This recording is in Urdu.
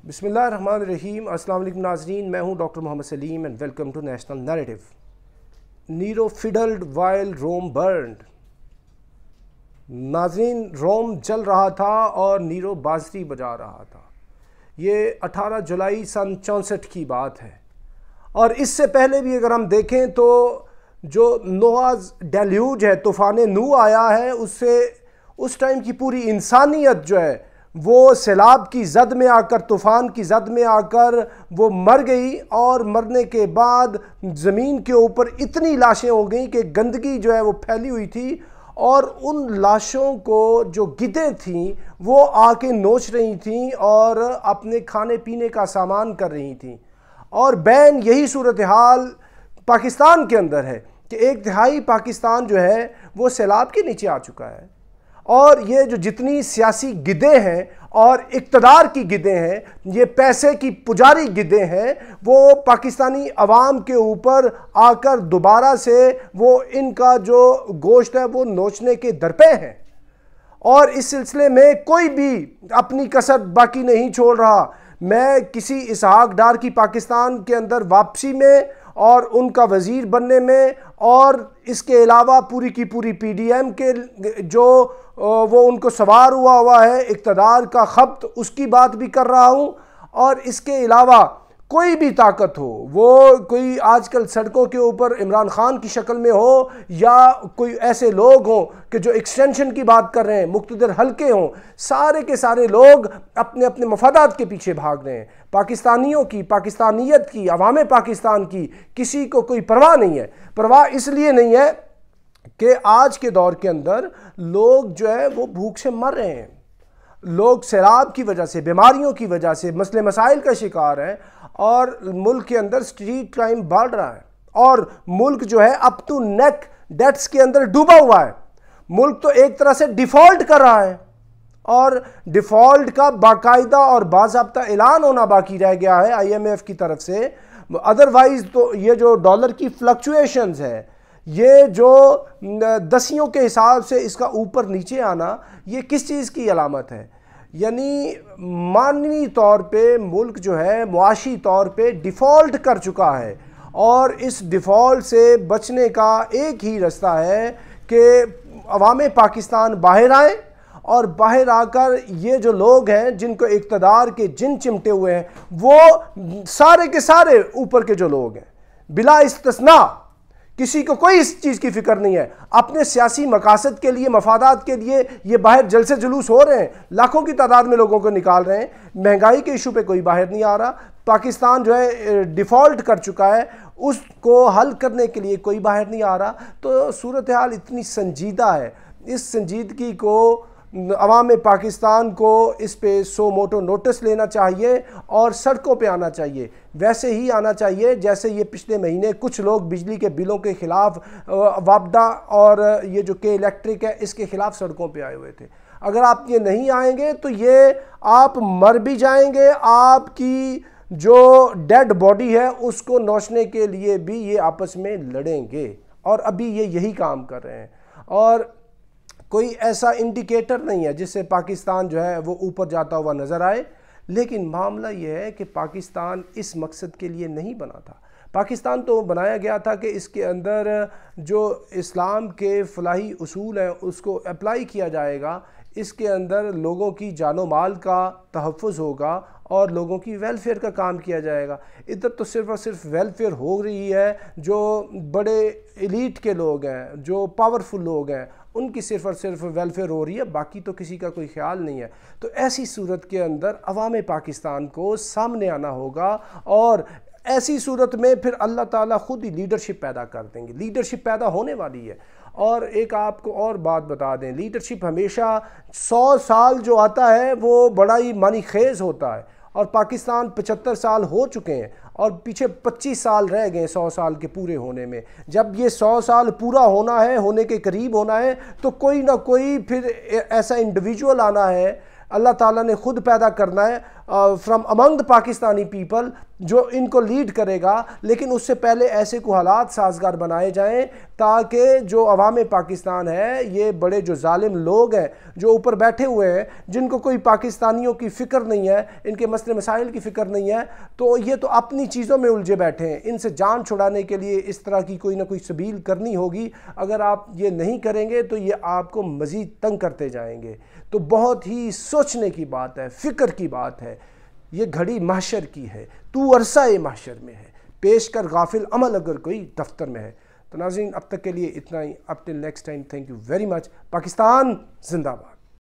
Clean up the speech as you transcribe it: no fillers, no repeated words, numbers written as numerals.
بسم اللہ الرحمن الرحیم۔ السلام علیکم ناظرین، میں ہوں doctor Muhammad Saleem and welcome to national narrative. Nero fiddled while Rome burned. ناظرین، روم جل رہا تھا اور نیرو بازری بجا رہا تھا۔ یہ 18 جولائی سن 64 کی بات ہے، اور اس سے پہلے بھی اگر ہم دیکھیں تو جو نوآز ڈیلیوج ہے، طوفان نو آیا ہے، اس سے اس ٹائم کی پوری انسانیت جو ہے وہ سیلاب کی زد میں آ کر، طوفان کی زد میں آ کر وہ مر گئی، اور مرنے کے بعد زمین کے اوپر اتنی لاشیں ہو گئیں کہ گندگی جو ہے وہ پھیلی ہوئی تھی، اور ان لاشوں کو جو گدھیں تھیں وہ آ کے نوچ رہی تھیں اور اپنے کھانے پینے کا سامان کر رہی تھیں۔ اور بین یہی صورتحال پاکستان کے اندر ہے کہ ایک تہائی پاکستان جو ہے وہ سیلاب کے نیچے آ چکا ہے، اور یہ جو جتنی سیاسی گدھیں ہیں اور اقتدار کی گدھیں ہیں، یہ پیسے کی پجاری گدھیں ہیں، وہ پاکستانی عوام کے اوپر آ کر دوبارہ سے وہ ان کا جو گوشت ہے وہ نوچنے کے درپے ہیں، اور اس سلسلے میں کوئی بھی اپنی کسر باقی نہیں چھوڑ رہا۔ میں کسی اسحاق ڈار کی پاکستان کے اندر واپسی میں اور ان کا وزیر بننے میں، اور اس کے علاوہ پوری کی پوری پی ڈی ایم کے جو وہ ان کو سوار ہوا ہے اقتدار کا خبط، اس کی بات بھی کر رہا ہوں۔ اور اس کے علاوہ کوئی بھی طاقت ہو، وہ کوئی آج کل سڑکوں کے اوپر عمران خان کی شکل میں ہو، یا کوئی ایسے لوگ ہوں کہ جو ایکسٹینشن کی بات کر رہے ہیں، مقتدر حلقے ہوں، سارے کے سارے لوگ اپنے اپنے مفادات کے پیچھے بھاگ رہے ہیں۔ پاکستانیوں کی، پاکستانیت کی، عوام پاکستان کی کسی کو کوئی پرواہ نہیں ہے۔ پرواہ اس لیے نہیں ہے کہ آج کے دور کے اندر لوگ جو ہے وہ بھوک سے مر رہے ہیں، لوگ سیلاب کی وجہ سے، بیماریوں کی وجہ سے مسئلے مسائل کا شکار ہیں، اور ملک کے اندر سٹریٹ کرائم بڑھ رہا ہے، اور ملک جو ہے اپ ٹو نیک ڈیٹس کے اندر ڈوبا ہوا ہے۔ ملک تو ایک طرح سے ڈیفالٹ کر رہا ہے، اور ڈیفالٹ کا باقاعدہ اور باضابطہ اعلان ہونا باقی رہ گیا ہے آئی ایم ایف کی طرف سے۔ ادروائز تو یہ جو ڈالر کی فلکچویشنز ہے، یہ جو دسیوں کے حساب سے اس کا اوپر نیچے آنا، یہ کس چیز کی علامت ہے؟ یعنی معنوی طور پہ ملک جو ہے معاشی طور پہ ڈیفالٹ کر چکا ہے، اور اس ڈیفالٹ سے بچنے کا ایک ہی رستہ ہے کہ عوام پاکستان باہر آئیں، اور باہر آ کر یہ جو لوگ ہیں جن کو اقتدار کے جن چمٹے ہوئے ہیں، وہ سارے کے سارے اوپر کے جو لوگ ہیں بلا استثناء، کسی کو کوئی اس چیز کی فکر نہیں ہے، اپنے سیاسی مقاصد کے لیے، مفادات کے لیے یہ باہر جلسے جلوس ہو رہے ہیں، لاکھوں کی تعداد میں لوگوں کو نکال رہے ہیں۔ مہنگائی کے ایشو پہ کوئی باہر نہیں آ رہا، پاکستان جو ہے ڈیفالٹ کر چکا ہے، اس کو حل کرنے کے لیے کوئی باہر نہیں آ رہا۔ تو صورتحال اتنی سنجیدہ ہے، اس سنجیدگی کو عوام پاکستان کو اس پہ سو موٹو نوٹس لینا چاہیے، اور سڑکوں پہ آنا چاہیے۔ ویسے ہی آنا چاہیے جیسے یہ پچھلے مہینے کچھ لوگ بجلی کے بلوں کے خلاف، وابڈا اور یہ جو کے الیکٹرک ہے اس کے خلاف سڑکوں پہ آئے ہوئے تھے۔ اگر آپ یہ نہیں آئیں گے تو یہ آپ مر بھی جائیں گے، آپ کی جو ڈیڈ باڈی ہے اس کو نوچنے کے لیے بھی یہ آپس میں لڑیں گے، اور ابھی یہ یہی کام کر رہے ہیں۔ اور کوئی ایسا انڈیکیٹر نہیں ہے جس سے پاکستان جو ہے وہ اوپر جاتا ہوا نظر آئے، لیکن معاملہ یہ ہے کہ پاکستان اس مقصد کے لیے نہیں بنا تھا۔ پاکستان تو بنایا گیا تھا کہ اس کے اندر جو اسلام کے فلاحی اصول ہیں اس کو اپلائی کیا جائے گا، اس کے اندر لوگوں کی جان و مال کا تحفظ ہوگا، اور لوگوں کی ویلفیئر کا کام کیا جائے گا۔ ادھر تو صرف اور صرف ویلفیئر ہو رہی ہے، جو بڑے ایلیٹ کے لوگ ہیں، جو پاورفل لوگ ہیں، ان کی صرف اور صرف ویلفیئر ہو رہی ہے، باقی تو کسی کا کوئی خیال نہیں ہے۔ تو ایسی صورت کے اندر عوام پاکستان کو سامنے آنا ہوگا، اور ایسی صورت میں پھر اللہ تعالیٰ خود ہی لیڈرشپ پیدا کر دیں گے۔ لیڈرشپ پیدا ہونے والی ہے۔ اور ایک آپ کو اور بات بتا دیں، لیڈرشپ ہمیشہ 100 سال جو آتا ہے وہ بڑا ہی معنی خیز ہوتا ہے، اور پاکستان 75 سال ہو چکے ہیں، اور پیچھے 25 سال رہ گئے 100 سال کے پورے ہونے میں۔ جب یہ 100 سال پورا ہونا ہے، ہونے کے قریب ہونا ہے، تو کوئی نہ کوئی پھر ایسا انڈیویجول آنا ہے، اللہ تعالیٰ نے خود پیدا کرنا ہے، from among the Pakistani people جو ان کو لیڈ کرے گا، لیکن اس سے پہلے ایسے کو حالات سازگار بنائے جائیں تاکہ جو عوام پاکستان ہے، یہ بڑے جو ظالم لوگ ہیں جو اوپر بیٹھے ہوئے ہیں، جن کو کوئی پاکستانیوں کی فکر نہیں ہے، ان کے مسئلے مسائل کی فکر نہیں ہے، تو یہ تو اپنی چیزوں میں الجھے بیٹھے ہیں۔ ان سے جان چھڑانے کے لیے اس طرح کی کوئی نہ کوئی سبیل کرنی ہوگی۔ اگر آپ یہ نہیں کریں گے تو یہ آپ کو مزید تنگ کرتے جائیں گے۔ تو بہت ہی سوچنے کی بات ہے، فکر کی بات ہے۔ یہ گھڑی محشر کی ہے، تو عرصہ محشر میں ہے، پیش کر غافل عمل اگر کوئی دفتر میں ہے۔ تو ناظرین اب تک کے لیے اتنا ہی، اب till next time, thank you very much. Pakistan زندہ باد۔